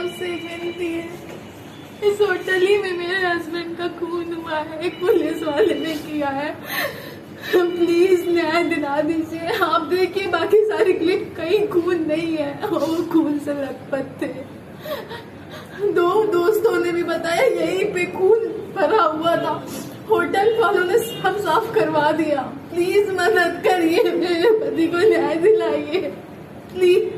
आपसे विनती है, इस होटल ही में मेरे हस्बैंड का खून हुआ है, एक पुलिस वाले ने किया है। प्लीज न्याय दिला दीजिए। आप देखिए बाकी सारी क्लिप, कहीं खून नहीं है, वो खून से लथपथ थे। दो दोस्तों ने भी बताया यहीं पे खून भरा हुआ था, होटल वालों ने सब साफ करवा दिया। प्लीज मदद करिए, मेरे पति को न्याय दिलाइए प्लीज।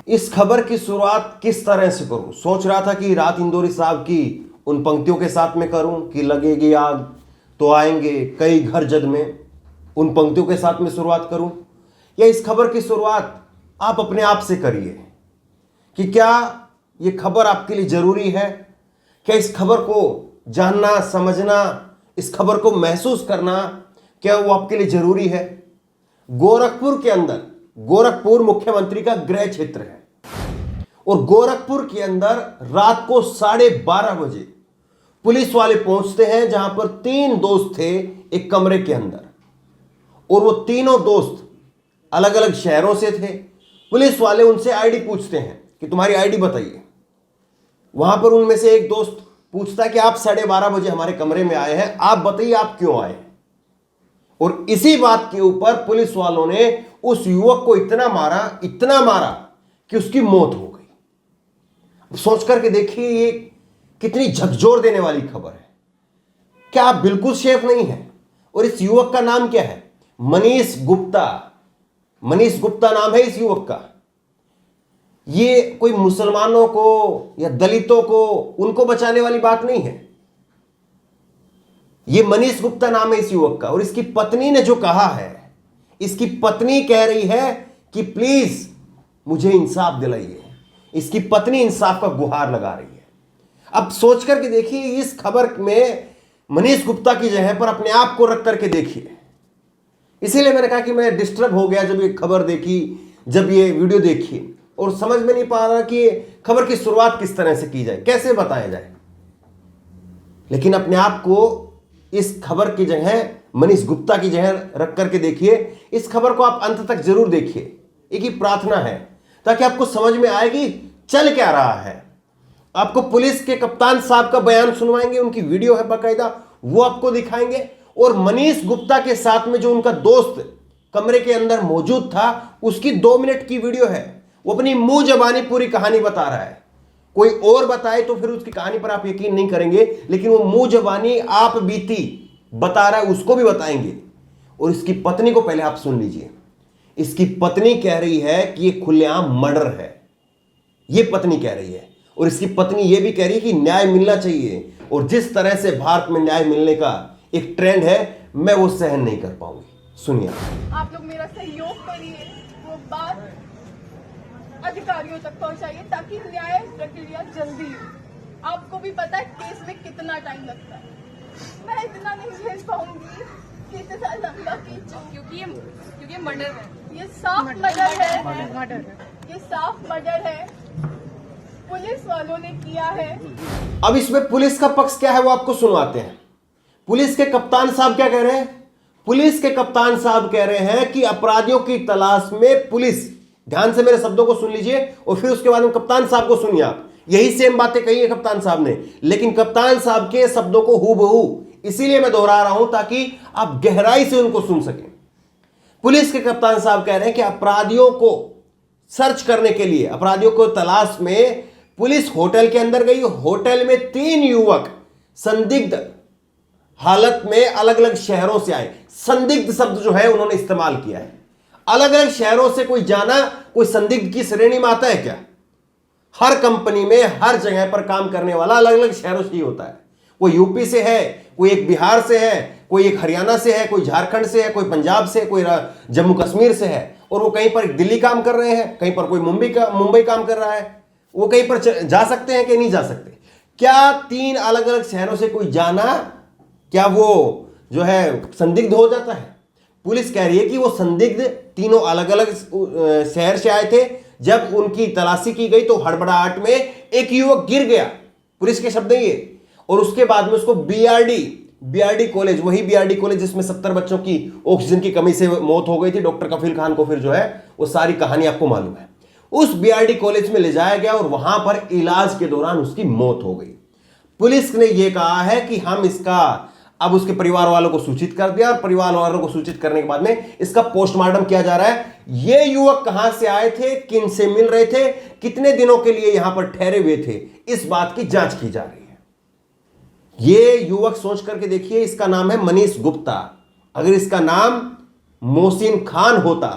इस खबर की शुरुआत किस तरह से करूं? सोच रहा था कि रात इंदौरी साहब की उन पंक्तियों के साथ में करूं कि लगेगी आग तो आएंगे कई घर जद में, उन पंक्तियों के साथ में शुरुआत करूं, या इस खबर की शुरुआत आप अपने आप से करिए कि क्या ये खबर आपके लिए जरूरी है? क्या इस खबर को जानना, समझना, इस खबर को महसूस करना, क्या वो आपके लिए जरूरी है? गोरखपुर के अंदर, गोरखपुर मुख्यमंत्री का गृह क्षेत्र है और गोरखपुर के अंदर रात को 12:30 बजे पुलिस वाले पहुंचते हैं, जहां पर 3 दोस्त थे एक कमरे के अंदर, और वो तीनों दोस्त अलग अलग शहरों से थे। पुलिस वाले उनसे आईडी पूछते हैं कि तुम्हारी आईडी बताइए। वहां पर उनमें से एक दोस्त पूछता है कि आप 12:30 बजे हमारे कमरे में आए हैं, आप बताइए आप क्यों आए। और इसी बात के ऊपर पुलिस वालों ने उस युवक को इतना मारा कि उसकी मौत हो गई। सोच करके देखिए ये कितनी झकझोर देने वाली खबर है। क्या आप बिल्कुल सेफ नहीं है? और इस युवक का नाम क्या है? मनीष गुप्ता। मनीष गुप्ता नाम है इस युवक का। ये कोई मुसलमानों को या दलितों को उनको बचाने वाली बात नहीं है। ये मनीष गुप्ता नाम है इस युवक का। और इसकी पत्नी ने जो कहा है, इसकी पत्नी कह रही है कि प्लीज मुझे इंसाफ दिलाइए। इसकी पत्नी इंसाफ का गुहार लगा रही है। अब सोच करके देखिए, इस खबर में मनीष गुप्ता की जगह पर अपने आप को रख करके देखिए। इसीलिए मैंने कहा कि मैं डिस्टर्ब हो गया जब ये खबर देखी, जब ये वीडियो देखी, और समझ में नहीं पा रहा कि खबर की शुरुआत किस तरह से की जाए, कैसे बताया जाए। लेकिन अपने आप को इस खबर की जगह, मनीष गुप्ता की जगह रख करके देखिए। इस खबर को आप अंत तक जरूर देखिए। एक ही प्रार्थना है ताकि आपको समझ में आएगी चल क्या रहा है। आपको पुलिस के कप्तान साहब का बयान सुनवाएंगे, उनकी वीडियो है बाकायदा, वो आपको दिखाएंगे। और मनीष गुप्ता के साथ में जो उनका दोस्त कमरे के अंदर मौजूद था, उसकी 2 मिनट की वीडियो है। वो अपनी मुंह जबानी पूरी कहानी बता रहा है। कोई और बताए तो फिर उसकी कहानी पर आप यकीन नहीं करेंगे, लेकिन वो मुंह जबानी आप बीती बता रहा है, उसको भी बताएंगे। और इसकी पत्नी को पहले आप सुन लीजिए। इसकी पत्नी कह रही है कि ये खुलेआम मर्डर है, ये पत्नी कह रही है। और इसकी पत्नी ये भी कह रही है कि न्याय मिलना चाहिए, और जिस तरह से भारत में न्याय मिलने का एक ट्रेंड है, मैं वो सहन नहीं कर पाऊंगी। सुनिए। आप लोग मेरा सहयोग करिए, वो बात अधिकारियों तक पहुंचाइए ताकि न्याय प्रक्रिया जल्दी हो। आपको भी पता है केस में कितना टाइम लगता है। मैं इतना नहीं झेल पाऊंगी कि इतना लंबा क्योंकि ये मर्डर है, ये साफ मर्डर है, ये साफ मर्डर है, पुलिस वालों ने किया है। अब इसमें पुलिस का पक्ष क्या है वो आपको सुनवाते हैं। पुलिस के कप्तान साहब क्या कह रहे हैं? पुलिस के कप्तान साहब कह रहे हैं कि अपराधियों की तलाश में पुलिस, ध्यान से मेरे शब्दों को सुन लीजिए और फिर उसके बाद में कप्तान साहब को सुनिए। आप यही सेम बातें कही है कप्तान साहब ने, लेकिन कप्तान साहब के शब्दों को हूबहू इसीलिए मैं दोहरा रहा हूं ताकि आप गहराई से उनको सुन सकें। पुलिस के कप्तान साहब कह रहे हैं कि अपराधियों को सर्च करने के लिए, अपराधियों को तलाश में पुलिस होटल के अंदर गई। होटल में 3 युवक संदिग्ध हालत में अलग अलग शहरों से आए। संदिग्ध शब्द जो है उन्होंने इस्तेमाल किया है। अलग अलग शहरों से कोई जाना, कोई संदिग्ध की श्रेणी में आता है क्या? हर कंपनी में, हर जगह पर काम करने वाला अलग अलग शहरों से ही होता है। कोई यूपी से है, कोई एक बिहार से है, कोई एक हरियाणा से है, कोई झारखंड से है, कोई पंजाब से, कोई जम्मू कश्मीर से है, और वो कहीं पर दिल्ली काम कर रहे हैं, कहीं पर कोई मुंबई काम कर रहा है। वो कहीं पर जा सकते हैं कि नहीं जा सकते? क्या 3 अलग अलग शहरों से कोई जाना, क्या वो जो है संदिग्ध हो जाता है? पुलिस कह रही है कि वो संदिग्ध तीनों अलग अलग शहर से आए थे। जब उनकी तलाशी की गई तो हड़बड़ाहट में एक युवक गिर गया, पुलिस के शब्द ये, और उसके बाद में उसको बीआरडी कॉलेज, वही बीआरडी कॉलेज जिसमें 70 बच्चों की ऑक्सीजन की कमी से मौत हो गई थी, डॉक्टर कफील खान को फिर जो है वो सारी कहानी आपको मालूम है। उस बीआरडी कॉलेज में ले जाया गया और वहां पर इलाज के दौरान उसकी मौत हो गई। पुलिस ने यह कहा है कि हम इसका अब उसके परिवार वालों को सूचित कर दिया और परिवार वालों को सूचित करने के बाद में इसका पोस्टमार्टम किया जा रहा है। ये युवक कहां से आए थे, किन से मिल रहे थे, कितने दिनों के लिए यहां पर ठहरे हुए थे, इस बात की जांच की जा रही है। ये युवक सोच करके देखिए, इसका नाम है मनीष गुप्ता। अगर इसका नाम मोहसिन खान होता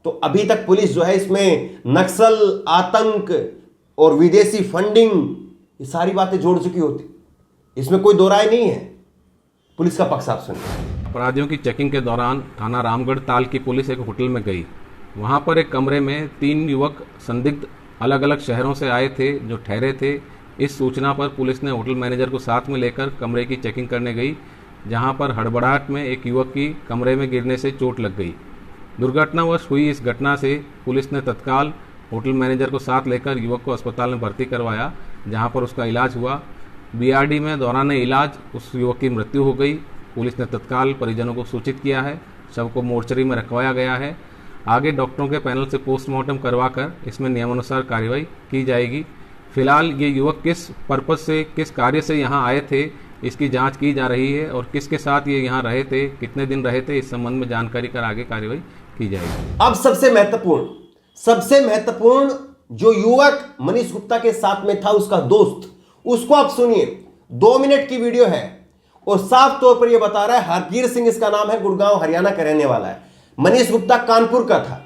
तो अभी तक पुलिस जो है इसमें नक्सल, आतंक और विदेशी फंडिंग, ये सारी बातें जोड़ चुकी होती। इसमें कोई दो राय नहीं है। पुलिस का पक्ष आप सुनिए। अपराधियों की चेकिंग के दौरान थाना रामगढ़ ताल की पुलिस एक होटल में गई। वहां पर एक कमरे में 3 युवक संदिग्ध अलग अलग शहरों से आए थे जो ठहरे थे। इस सूचना पर पुलिस ने होटल मैनेजर को साथ में लेकर कमरे की चेकिंग करने गई, जहां पर हड़बड़ाहट में एक युवक की कमरे में गिरने से चोट लग गई। दुर्घटनावश हुई इस घटना से पुलिस ने तत्काल होटल मैनेजर को साथ लेकर युवक को अस्पताल में भर्ती करवाया, जहां पर उसका इलाज हुआ। बीआरडी में दौरान इलाज उस युवक की मृत्यु हो गई। पुलिस ने तत्काल परिजनों को सूचित किया है। शव को मोर्चरी में रखवाया गया है। आगे डॉक्टरों के पैनल से पोस्टमार्टम करवाकर इसमें नियमानुसार कार्रवाई की जाएगी। फिलहाल ये युवक किस पर्पज से, किस कार्य से यहाँ आए थे, इसकी जांच की जा रही है और किसके साथ ये यहाँ रहे थे, कितने दिन रहे थे, इस संबंध में जानकारी कर आगे कार्रवाई की जाएगी। अब सबसे महत्वपूर्ण जो युवक मनीष गुप्ता के साथ में था, उसका दोस्त, उसको आप सुनिए। 2 मिनट की वीडियो है और साफ तौर पर यह बता रहा है। हरगीर सिंह इसका नाम है, गुड़गांव हरियाणा का रहने वाला है। मनीष गुप्ता कानपुर का था।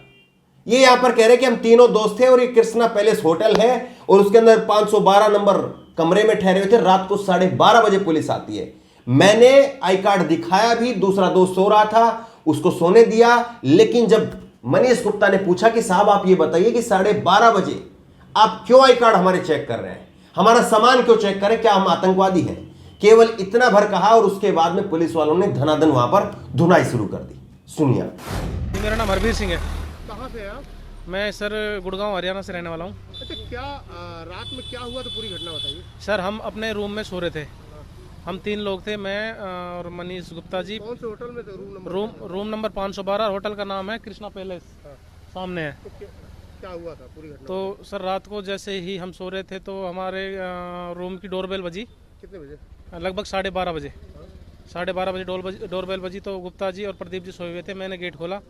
ये यहां पर कह रहे हैं कि हम तीनों दोस्त थे और ये कृष्णा पैलेस होटल है और उसके अंदर 512 नंबर कमरे में ठहरे हुए थे। रात को 12:30 बजे पुलिस आती है। मैंने आई कार्ड दिखाया भी, दूसरा दोस्त सो रहा था, उसको सोने दिया। लेकिन जब मनीष गुप्ता ने पूछा कि साहब आप ये बताइए कि 12:30 बजे आप क्यों आई कार्ड हमारे चेक कर रहे हैं, हमारा सामान क्यों चेक करें, क्या हम आतंकवादी हैं? केवल इतना भर कहा और उसके बाद में पुलिस वालों ने धनाधन वहां पर धुनाई शुरू कर दी। सुनिए। मेरा नाम हरबीर सिंह है। कहाँ से हैं आप? मैं सर गुड़गांव हरियाणा से रहने वाला हूँ। अच्छा, क्या रात में क्या हुआ, तो पूरी घटना बताइए। सर हम अपने रूम में सो रहे थे। हम 3 लोग थे, मैं और मनीष गुप्ता जी। कौन से होटल में थे? Room number 512। होटल का नाम है कृष्णा पैलेस, सामने है। तो क्या हुआ था पूरी घटना? तो सर रात को जैसे ही हम सो रहे थे तो हमारे रूम की डोरबेल बजी। कितने बजे? लगभग 12:30 बजे। 12:30 बजे डोरबेल बजी तो गुप्ता जी और प्रदीप जी सोए हुए थे। मैंने गेट खोला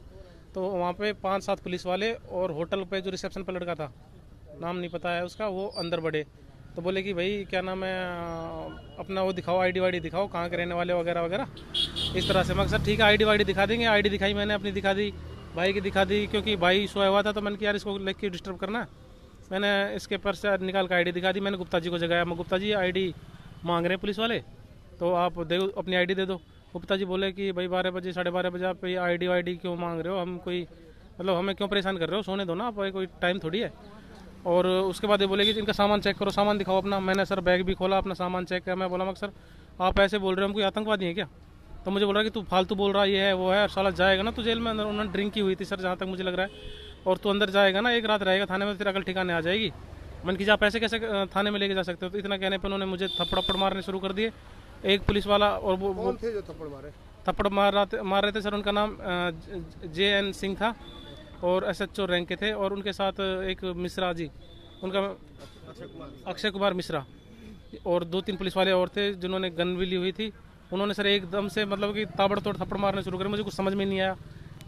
तो वहाँ पे 5-7 पुलिस वाले और होटल पे जो रिसेप्शन पर लड़का था, नाम नहीं पता है उसका, वो अंदर बढ़े। तो बोले कि भाई क्या नाम है, अपना वो दिखाओ, आईडी वाईडी दिखाओ, कहाँ के रहने वाले वगैरह वगैरह, इस तरह से। मैं सर ठीक है आईडी वाईडी दिखा देंगे। आईडी दिखाई, मैंने अपनी दिखा दी, भाई की दिखा दी, क्योंकि भाई सोया हुआ था तो मैंने कि यार इसको लेके डिस्टर्ब करना है। मैंने इसके पर्स से निकाल कर आईडी दिखा दी। मैंने गुप्ता जी को जगाया, मैं गुप्ता जी आईडी मांग रहे हैं पुलिस वाले, तो आप दे अपनी आईडी दे दो। गुप्ता जी बोले कि भाई 12 बजे 12:30 बजे आप ये आईडी वाईडी क्यों मांग रहे हो, हम कोई मतलब हमें क्यों परेशान कर रहे हो, सोने दो ना आप, कोई टाइम थोड़ी है। और उसके बाद ये बोले कि इनका सामान चेक करो, सामान दिखाओ अपना। मैंने सर बैग भी खोला, अपना सामान चेक किया। मैं बोला मगर सर आप ऐसे बोल रहे हो हम कोई आतंकवादी है क्या? तो मुझे बोल रहा है कि तू फालतू बोल रहा है, ये है वो है, और साला जाएगा ना तू जेल में। अंदर उन्होंने ड्रिंक की हुई थी सर, जहाँ तक मुझे लग रहा है, और तू अंदर जाएगा ना, 1 रात रहेगा थाने में, तेरा अकल ठिकाने आ जाएगी। मैंने कि जा पैसे कैसे थाने में लेके जा सकते हो? तो इतना कहने पर उन्होंने मुझे थप्पड़ मारने शुरू कर दिए। एक पुलिस वाला और वो कौन थे जो थप्पड़ मारे? थप्पड़ मार रहे थे सर। उनका नाम JN सिंह था और SHO रैंक के थे, और उनके साथ एक मिश्रा जी, उनका अक्षय कुमार मिश्रा, और 2-3 पुलिस वाले और थे जिन्होंने गन भी ली हुई थी। उन्होंने सर एकदम से मतलब कि ताबड़तोड़ थप्पड़ मारने शुरू करे। मुझे कुछ समझ में नहीं आया।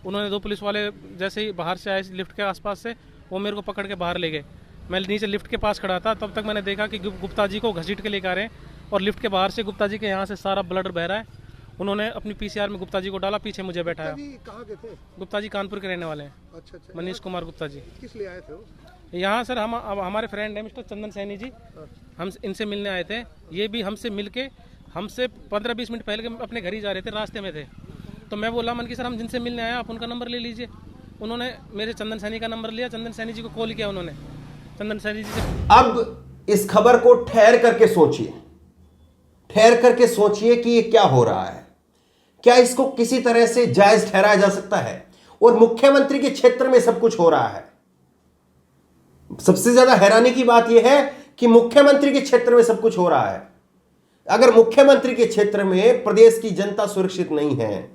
उन्होंने 2 पुलिस वाले जैसे ही बाहर से आए लिफ्ट के आसपास से, वो मेरे को पकड़ के बाहर ले गए। मैं नीचे लिफ्ट के पास खड़ा था, तब तक मैंने देखा कि गुप्ता जी को घसीट के लेकर आ रहे हैं, और लिफ्ट के बाहर से गुप्ता जी के यहाँ से सारा ब्लड बह रहा है। उन्होंने अपनी PCR में गुप्ता जी को डाला, पीछे मुझे बैठाया। कहाँ के थे? गुप्ता जी कानपुर के रहने वाले हैं। अच्छा। मनीष कुमार गुप्ता जी। किस लिए आए थे वो? यहाँ सर हम हमारे फ्रेंड है मिस्टर चंदन सैनी जी, हम इनसे मिलने आए थे। ये भी हमसे मिलके हमसे 15-20 मिनट पहले अपने घर ही जा रहे थे, रास्ते में थे। तो मैं बोला मन की सर हम जिनसे मिलने आए आप उनका नंबर ले लीजिए। उन्होंने मेरे चंदन सैनी का नंबर लिया, चंदन सैनी जी को कॉल किया उन्होंने, चंदन सैनी जी से। अब इस खबर को ठहर करके सोचिए कि ये क्या हो रहा है। क्या इसको किसी तरह से जायज ठहराया जा सकता है? और मुख्यमंत्री के क्षेत्र में सब कुछ हो रहा है। सबसे ज्यादा हैरानी की बात यह है कि मुख्यमंत्री के क्षेत्र में सब कुछ हो रहा है। अगर मुख्यमंत्री के क्षेत्र में प्रदेश की जनता सुरक्षित नहीं है,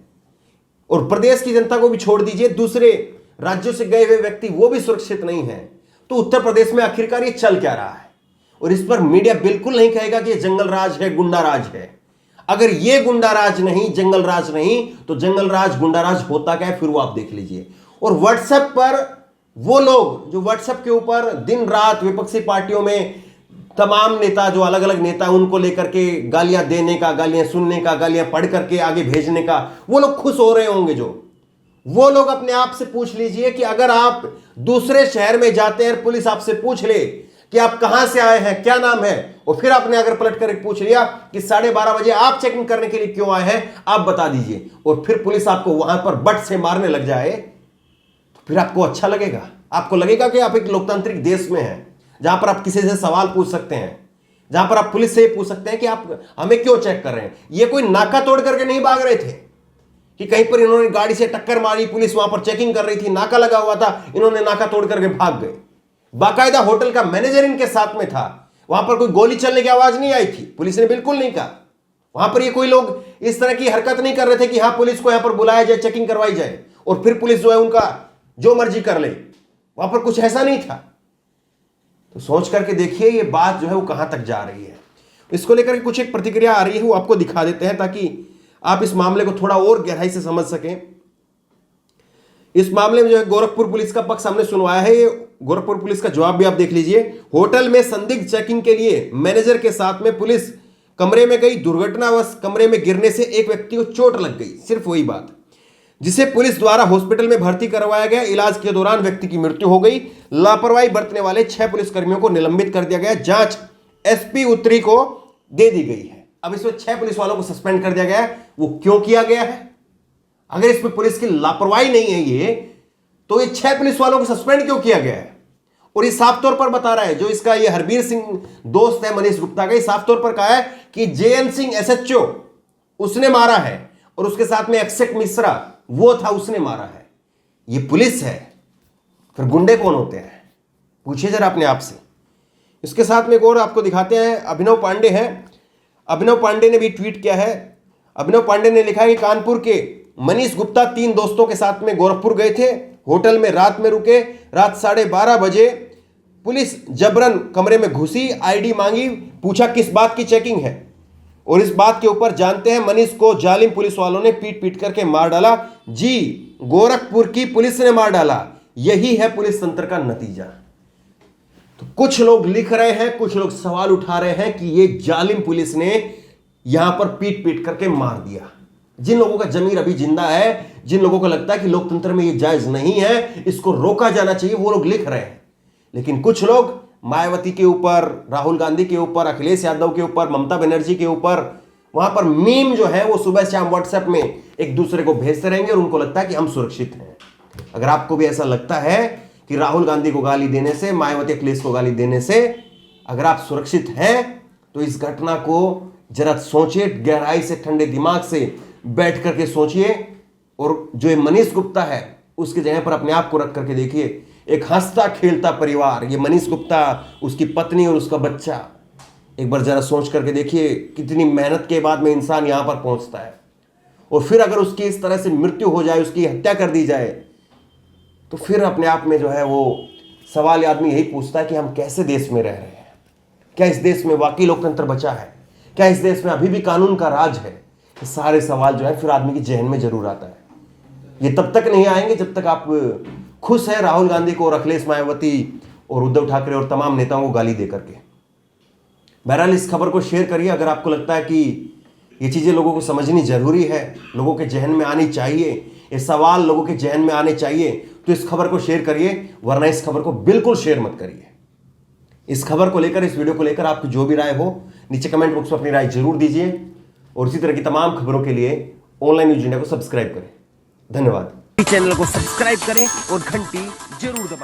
और प्रदेश की जनता को भी छोड़ दीजिए, दूसरे राज्यों से गए हुए व्यक्ति वो भी सुरक्षित नहीं है, तो उत्तर प्रदेश में आखिरकार ये चल क्या रहा है? और इस पर मीडिया बिल्कुल नहीं कहेगा कि ये जंगल राज है, गुंडा राज है। अगर ये गुंडा राज नहीं, जंगल राज नहीं, तो जंगल राज, गुंडा राज होता क्या है फिर वो आप देख लीजिए। और व्हाट्सएप पर वो लोग जो व्हाट्सएप के ऊपर दिन रात विपक्षी पार्टियों में तमाम नेता, जो अलग अलग नेता, उनको लेकर के गालियां देने का, गालियां सुनने का, गालियां पढ़ करके आगे भेजने का, वो लोग खुश हो रहे होंगे। जो वो लोग अपने आप से पूछ लीजिए कि अगर आप दूसरे शहर में जाते हैं, पुलिस आपसे पूछ ले कि आप कहां से आए हैं, क्या नाम है, और फिर आपने अगर पलट कर पूछ लिया कि 12:30 बजे आप चेकिंग करने के लिए क्यों आए हैं, आप बता दीजिए, और फिर पुलिस आपको वहां पर बट से मारने लग जाए, तो फिर आपको अच्छा लगेगा? आपको लगेगा कि आप एक लोकतांत्रिक देश में हैं, जहां पर आप किसी से सवाल पूछ सकते हैं, जहां पर आप पुलिस से पूछ सकते हैं कि आप हमें क्यों चेक कर रहे हैं? ये कोई नाका तोड़ करके नहीं भाग रहे थे कि कहीं पर इन्होंने गाड़ी से टक्कर मारी, पुलिस वहां पर चेकिंग कर रही थी, नाका लगा हुआ था, इन्होंने नाका तोड़ करके भाग गए। बाकायदा होटल का मैनेजर इनके साथ में था, वहां पर कोई गोली चलने की आवाज नहीं आई थी, पुलिस ने बिल्कुल नहीं कहा। वहां पर ये कोई लोग इस तरह की हरकत नहीं कर रहे थे कि हाँ पुलिस को यहां पर बुलाया जाए, चेकिंग करवाई जाए और फिर पुलिस जो है उनका जो मर्जी कर ले। वहां पर कुछ ऐसा नहीं था। तो सोच करके देखिए ये बात जो है वो कहां तक जा रही है। इसको लेकर कुछ एक प्रतिक्रिया आ रही है, वो आपको दिखा देते हैं ताकि आप इस मामले को थोड़ा और गहराई से समझ सकें। इस मामले में जो है गोरखपुर पुलिस का पक्ष हमने सुनवाया है, ये गोरखपुर पुलिस का जवाब भी आप देख लीजिए। होटल में संदिग्ध चेकिंग के लिए मैनेजर के साथ में पुलिस कमरे में गई, दुर्घटनावश कमरे में गिरने से एक व्यक्ति को चोट लग गई, सिर्फ वही बात, जिसे पुलिस द्वारा हॉस्पिटल में भर्ती करवाया गया। इलाज के दौरान व्यक्ति की मृत्यु हो गई। लापरवाही बरतने वाले 6 पुलिसकर्मियों को निलंबित कर दिया गया। जांच एसपी उत्तरी को दे दी गई है। अब इसमें 6 पुलिस वालों को सस्पेंड कर दिया गया है। वो क्यों किया गया है? अगर इसमें पुलिस की लापरवाही नहीं है ये, तो ये 6 पुलिस वालों को सस्पेंड क्यों किया गया है? और ये साफ तौर पर बता रहा है, जो इसका ये हरबीर सिंह दोस्त है मनीष गुप्ता का, ये साफ तौर पर कहा है कि जेएन सिंह एसएचओ उसने मारा है, और उसके साथ में अक्षय मिश्रा वो था, उसने मारा है। ये पुलिस है, फिर गुंडे कौन होते हैं? पूछिए जरा अपने आप से। इसके साथ में एक और आपको दिखाते हैं, अभिनव पांडे हैं। अभिनव पांडे ने भी ट्वीट किया है। अभिनव पांडे ने लिखा है कि कानपुर के मनीष गुप्ता 3 दोस्तों के साथ में गोरखपुर गए थे, होटल में रात में रुके, रात 12:30 बजे पुलिस जबरन कमरे में घुसी, आईडी मांगी, पूछा किस बात की चेकिंग है, और इस बात के ऊपर जानते हैं मनीष को जालिम पुलिस वालों ने पीट पीट करके मार डाला। जी, गोरखपुर की पुलिस ने मार डाला। यही है पुलिस तंत्र का नतीजा। तो कुछ लोग लिख रहे हैं, कुछ लोग सवाल उठा रहे हैं कि ये जालिम पुलिस ने यहां पर पीट पीट करके मार दिया। जिन लोगों का जमीर अभी जिंदा है, जिन लोगों को लगता है कि लोकतंत्र में ये जायज नहीं है, इसको रोका जाना चाहिए, वो लोग लिख रहे हैं। लेकिन कुछ लोग मायावती के ऊपर, राहुल गांधी के ऊपर, अखिलेश यादव के ऊपर, ममता बनर्जी के ऊपर, वहां पर मीम जो है वो सुबह शाम व्हाट्सएप में एक दूसरे को भेजते रहेंगे और उनको लगता है कि हम सुरक्षित हैं। अगर आपको भी ऐसा लगता है कि राहुल गांधी को गाली देने से, मायावती अखिलेश को गाली देने से अगर आप सुरक्षित हैं, तो इस घटना को जरा सोचिए, गहराई से, ठंडे दिमाग से बैठ करके सोचिए, और जो ये मनीष गुप्ता है उसकी जगह पर अपने आप को रख करके देखिए। एक हंसता खेलता परिवार, ये मनीष गुप्ता, उसकी पत्नी और उसका बच्चा, एक बार जरा सोच करके देखिए कितनी मेहनत के बाद में इंसान यहां पर पहुंचता है, और फिर अगर उसकी इस तरह से मृत्यु हो जाए, उसकी हत्या कर दी जाए, तो फिर अपने आप में जो है वो सवाल आदमी यही पूछता है कि हम कैसे देश में रह रहे हैं? क्या इस देश में वाकई लोकतंत्र बचा है? क्या इस देश में अभी भी कानून का राज है? ये सारे सवाल जो है फिर आदमी की जहन में जरूर आता है। ये तब तक नहीं आएंगे जब तक आप खुश हैं राहुल गांधी को और अखिलेश, मायावती और उद्धव ठाकरे और तमाम नेताओं को गाली दे करके। बहरहाल इस खबर को शेयर करिए अगर आपको लगता है कि ये चीज़ें लोगों को समझनी जरूरी है, लोगों के जहन में आनी चाहिए, ये सवाल लोगों के जहन में आने चाहिए, तो इस खबर को शेयर करिए, वरना इस खबर को बिल्कुल शेयर मत करिए। इस खबर को लेकर, इस वीडियो को लेकर आपकी जो भी राय हो नीचे कमेंट बॉक्स में अपनी राय जरूर दीजिए, और इसी तरह की तमाम खबरों के लिए ऑनलाइन न्यूज़ इंडिया को सब्सक्राइब करें। धन्यवाद। चैनल को सब्सक्राइब करें और घंटी जरूर दबाएं।